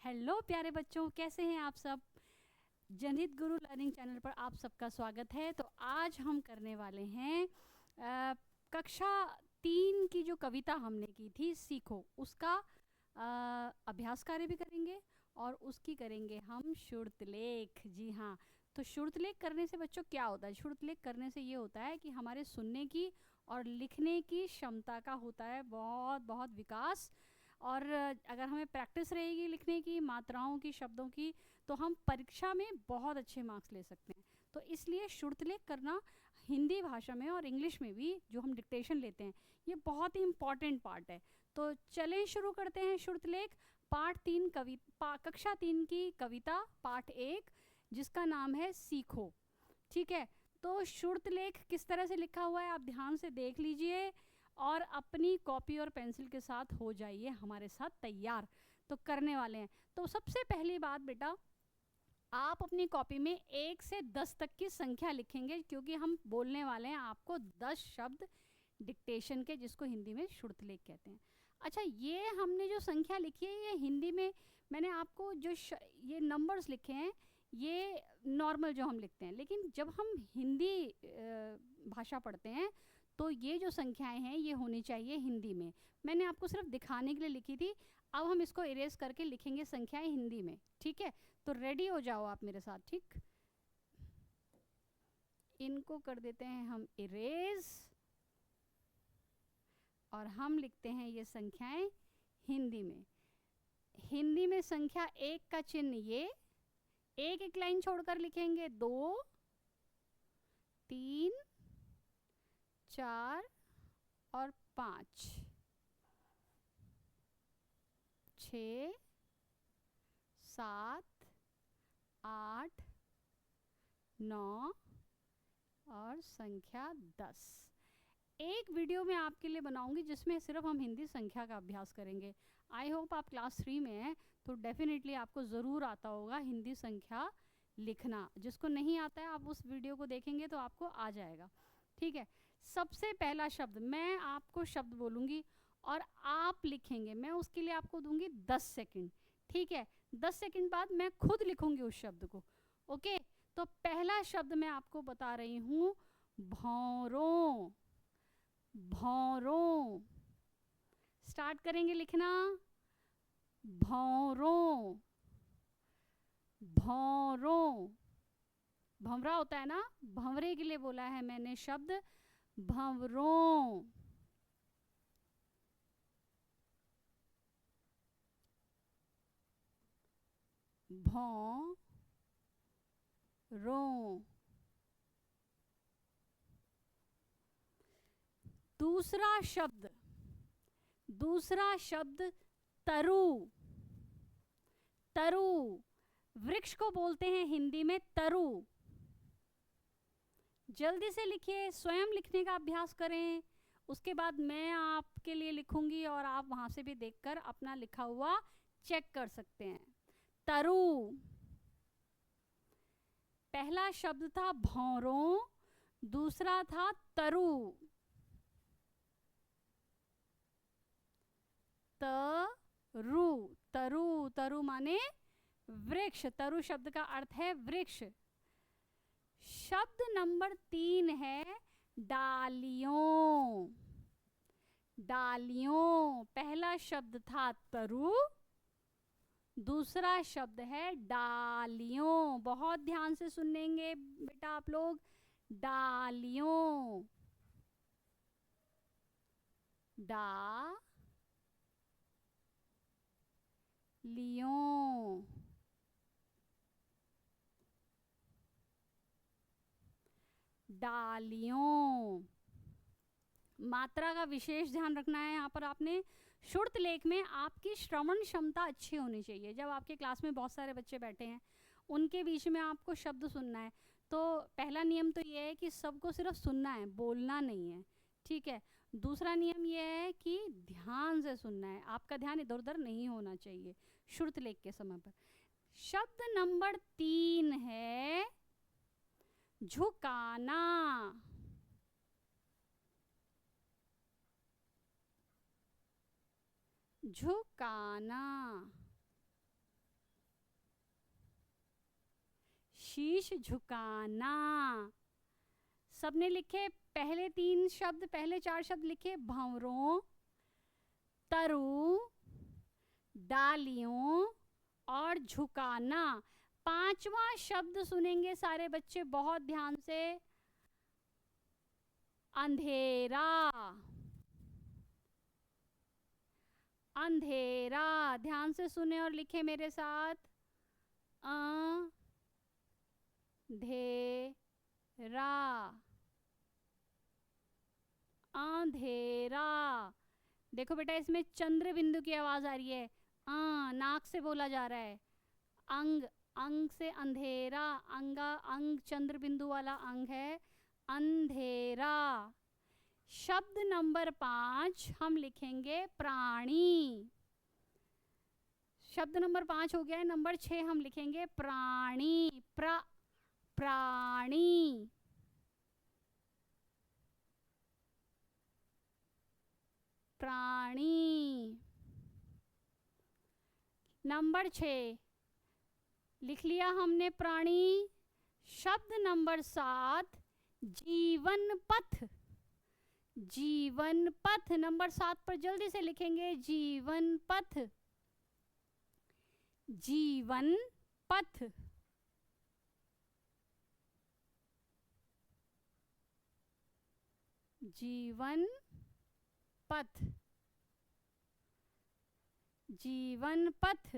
Hello प्यारे बच्चों, कैसे हैं आप सब। जनहित गुरु लर्निंग चैनल पर आप सबका स्वागत है। तो आज हम करने वाले हैं कक्षा 3 की जो कविता हमने की थी सीखो, उसका अभ्यास कार्य भी करेंगे और उसकी करेंगे हम शुरुतलेख। जी हाँ, तो शुरुतलेख करने से बच्चों क्या होता है? शुरुतलेख करने से ये होता है कि हमारे सुनने की और लिखने की क्षमता का होता है बहुत बहुत विकास। और अगर हमें प्रैक्टिस रहेगी लिखने की, मात्राओं की, शब्दों की, तो हम परीक्षा में बहुत अच्छे मार्क्स ले सकते हैं। तो इसलिए शुरुतलेख करना हिंदी भाषा में और इंग्लिश में भी जो हम डिक्टेशन लेते हैं, ये बहुत ही इम्पॉर्टेंट पार्ट है। तो चलें शुरू करते हैं शुरुतलेख। कक्षा 3 की कविता पाठ 1, जिसका नाम है सीखो। ठीक है, तो शुरुतलेख किस तरह से लिखा हुआ है आप ध्यान से देख लीजिए और अपनी कॉपी और पेंसिल के साथ हो जाइए हमारे साथ तैयार। तो करने वाले हैं। तो सबसे पहली बात बेटा, आप अपनी कॉपी में 1 से 10 तक की संख्या लिखेंगे, क्योंकि हम बोलने वाले हैं आपको 10 शब्द डिक्टेशन के, जिसको हिंदी में शुरुतलेख कहते हैं। अच्छा, ये हमने जो संख्या लिखी है ये हिंदी में मैंने आपको जो ये नंबर्स लिखे हैं ये नॉर्मल जो हम लिखते हैं, लेकिन जब हम हिंदी भाषा पढ़ते हैं तो ये जो संख्याएं हैं ये होनी चाहिए हिंदी में। मैंने आपको सिर्फ दिखाने के लिए लिखी थी। अब हम इसको इरेज करके लिखेंगे संख्याएं हिंदी में। ठीक है, तो रेडी हो जाओ आप मेरे साथ। ठीक, इनको कर देते हैं हम इरेज और हम लिखते हैं ये संख्याएं हिंदी में। हिंदी में संख्या 1 का चिन्ह ये एक एक लाइन छोड़कर लिखेंगे। 2, 3, 4 और 5, 6, 7, 8, 9 और संख्या 10। एक वीडियो मैं आपके लिए बनाऊंगी जिसमें सिर्फ हम हिंदी संख्या का अभ्यास करेंगे। आई होप आप क्लास 3 में हैं तो डेफिनेटली आपको ज़रूर आता होगा हिंदी संख्या लिखना। जिसको नहीं आता है आप उस वीडियो को देखेंगे तो आपको आ जाएगा। ठीक है, सबसे पहला शब्द, मैं आपको शब्द बोलूँगी और आप लिखेंगे। मैं उसके लिए आपको दूंगी 10 सेकंड। ठीक है, 10 सेकंड बाद मैं खुद लिखूंगी उस शब्द को। ओके, तो पहला शब्द मैं आपको बता रही हूँ, भौरों। भौरों, स्टार्ट करेंगे लिखना। भौरों, भौरों। भंवरा होता है ना, भंवरे के लिए बोला है मैंने शब्द भंवरों। भौरों। दूसरा शब्द, दूसरा शब्द तरु। तरु, वृक्ष को बोलते हैं हिंदी में तरु। जल्दी से लिखिए, स्वयं लिखने का अभ्यास करें। उसके बाद मैं आपके लिए लिखूंगी और आप वहां से भी देखकर अपना लिखा हुआ चेक कर सकते हैं। तरु, पहला शब्द था भौरों, दूसरा था तरु। तरु, तरु, तरु माने वृक्ष। तरु शब्द का अर्थ है वृक्ष। शब्द नंबर 3 है डालियों। डालियों, पहला शब्द था तरु, दूसरा शब्द है डालियों। बहुत ध्यान से सुनेंगे बेटा आप लोग। डालियों, डालियों। डालियों, मात्रा का विशेष ध्यान रखना है यहाँ पर आपने। शुरुतलेख में आपकी श्रवण क्षमता अच्छी होनी चाहिए। जब आपके क्लास में बहुत सारे बच्चे बैठे हैं उनके बीच में आपको शब्द सुनना है, तो पहला नियम तो ये है कि सबको सिर्फ सुनना है, बोलना नहीं है। ठीक है, दूसरा नियम ये है कि ध्यान से सुनना है, आपका ध्यान इधर उधर नहीं होना चाहिए शुरुतलेख के समय पर। शब्द नंबर 3 है झुकाना। झुकाना, शीश झुकाना। सबने लिखे पहले 3 शब्द, पहले 4 शब्द लिखे, भंवरों, तरु, डालियों और झुकाना। 5वां शब्द सुनेंगे सारे बच्चे बहुत ध्यान से, अंधेरा। अंधेरा, ध्यान से सुने और लिखे मेरे साथ, अंधेरा, अंधेरा। देखो बेटा इसमें चंद्र बिंदु की आवाज आ रही है, नाक से बोला जा रहा है। अंग, अंग से अंधेरा, अंगा, अंग चंद्र बिंदु वाला अंग है, अंधेरा। शब्द नंबर 5 हम लिखेंगे प्राणी। शब्द नंबर 5 हो गया है। नंबर 6 हम लिखेंगे प्राणी। प्राणी। प्राणी। नंबर 6 लिख लिया हमने प्राणी। शब्द नंबर 7 जीवन पथ। जीवन पथ, नंबर 7 पर जल्दी से लिखेंगे, जीवन पथ। जीवन पथ। जीवन पथ। जीवन पथ।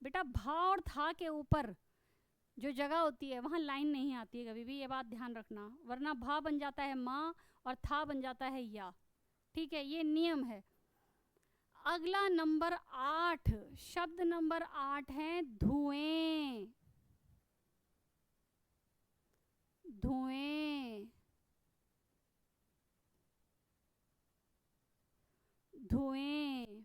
बेटा भा और था के ऊपर जो जगह होती है वहां लाइन नहीं आती है कभी भी, ये बात ध्यान रखना, वरना भा बन जाता है माँ और था बन जाता है या। ठीक है, ये नियम है। अगला नंबर 8, शब्द नंबर 8 है धुएं। धुएं। धुएं।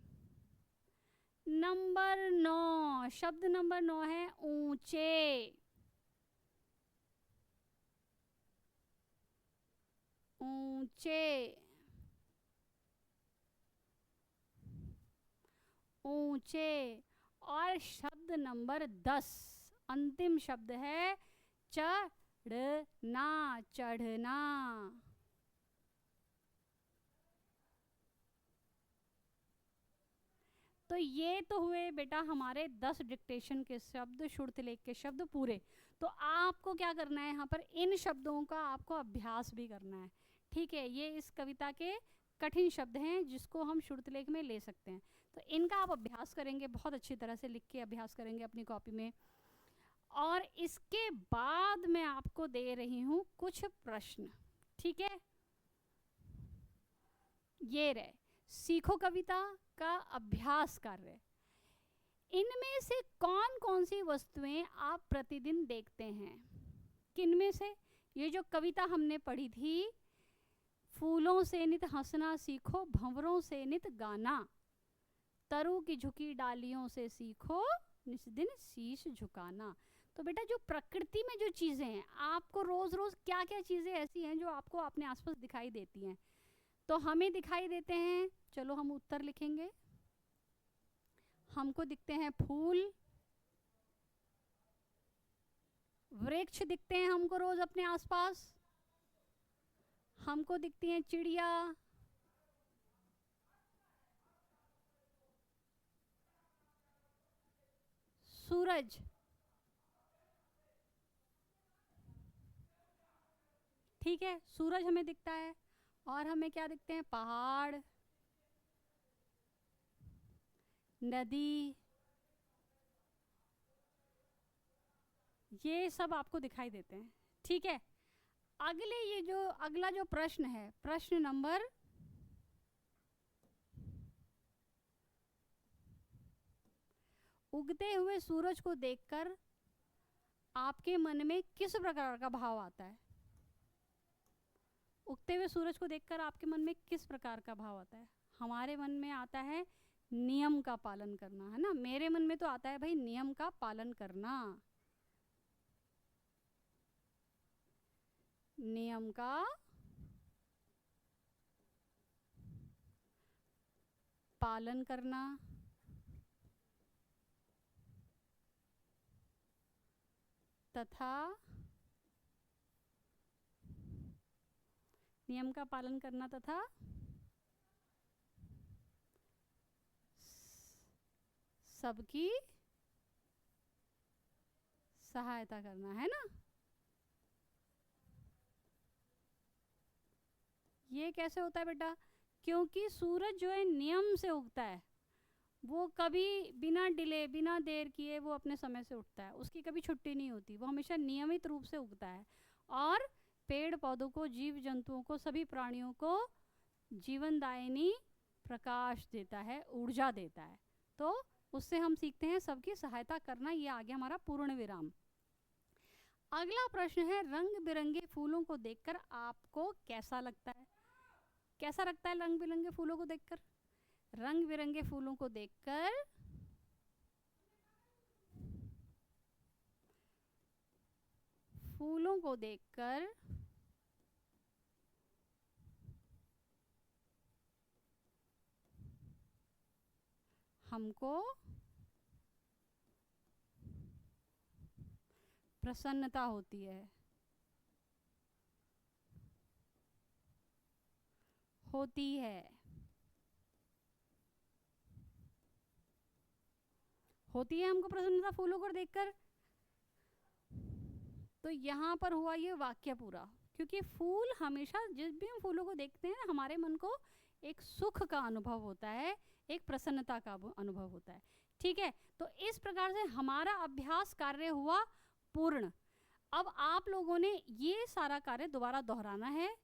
नंबर 9, शब्द नंबर 9 है ऊंचे। ऊंचे। ऊंचे। और शब्द नंबर 10 अंतिम शब्द है चढ़ना। चढ़ना। तो ये तो हुए बेटा हमारे 10 डिक्टेशन के शब्द, शुद्धलेख के शब्द पूरे। तो आपको क्या करना है, यहाँ पर इन शब्दों का आपको अभ्यास भी करना है। ठीक है, ये इस कविता के कठिन शब्द हैं जिसको हम शुद्धलेख में ले सकते हैं। तो इनका आप अभ्यास करेंगे, बहुत अच्छी तरह से लिख के अभ्यास करेंगे अपनी कॉपी में। और इसके बाद मैं आपको दे रही हूँ कुछ प्रश्न। ठीक है, ये रहे सीखो कविता का अभ्यास कार्य। इनमें से कौन कौन सी वस्तुएं आप प्रतिदिन देखते हैं? किनमें से? ये जो कविता हमने पढ़ी थी, फूलों से नित हंसना सीखो, भंवरों से नित गाना, तरु की झुकी डालियों से सीखो, निस दिन शीश झुकाना। तो बेटा जो प्रकृति में जो चीजें हैं, आपको रोज रोज क्या क्या चीजें ऐसी हैं जो आपको अपने आसपास दिखाई देती हैं? तो हमें दिखाई देते हैं, चलो हम उत्तर लिखेंगे। हमको दिखते हैं फूल, वृक्ष दिखते हैं हमको रोज अपने आसपास, हमको दिखती हैं चिड़िया, सूरज, ठीक है, सूरज हमें दिखता है। और हमें क्या दिखते हैं? पहाड़, नदी, ये सब आपको दिखाई देते हैं। ठीक है, अगला जो प्रश्न है, प्रश्न नंबर 'उगते हुए सूरज को देखकर आपके मन में किस प्रकार का भाव आता है? उगते हुए सूरज को देखकर आपके मन में किस प्रकार का भाव आता है? हमारे मन में आता है नियम का पालन करना, है ना। मेरे मन में तो आता है भाई नियम का पालन करना, नियम का पालन करना तथा नियम का पालन करना तथा सबकी सहायता करना, है ना। ये कैसे होता है बेटा? क्योंकि सूरज जो है नियम से उगता है, वो कभी बिना डिले बिना देर किए वो अपने समय से उठता है, उसकी कभी छुट्टी नहीं होती, वो हमेशा नियमित रूप से उगता है और पेड़ पौधों को, जीव जंतुओं को, सभी प्राणियों को जीवनदायिनी प्रकाश देता है, ऊर्जा देता है। तो उससे हम सीखते हैं सबकी सहायता करना। ये आ गया हमारा पूर्ण विराम। अगला प्रश्न है, रंग बिरंगे फूलों को देखकर आपको कैसा लगता है? कैसा लगता है रंग बिरंगे फूलों को देखकर? रंग बिरंगे फूलों को देखकर हमको प्रसन्नता होती है। होती है हमको प्रसन्नता फूलों को देखकर। तो यहाँ पर हुआ ये वाक्य पूरा, क्योंकि फूल हमेशा, जिस भी हम फूलों को देखते हैं, हमारे मन को एक सुख का अनुभव होता है, एक प्रसन्नता का अनुभव होता है। ठीक है, तो इस प्रकार से हमारा अभ्यास कार्य हुआ पूर्ण। अब आप लोगों ने ये सारा कार्य दोबारा दोहराना है,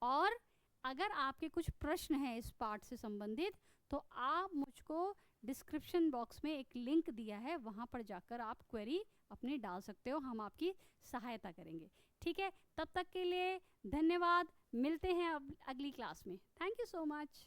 और अगर आपके कुछ प्रश्न हैं इस पाठ से संबंधित, तो आप मुझको डिस्क्रिप्शन बॉक्स में एक लिंक दिया है, वहाँ पर जाकर आप क्वेरी अपनी डाल सकते हो, हम आपकी सहायता करेंगे। ठीक है, तब तक के लिए धन्यवाद, मिलते हैं अब अगली क्लास में। Thank you so much.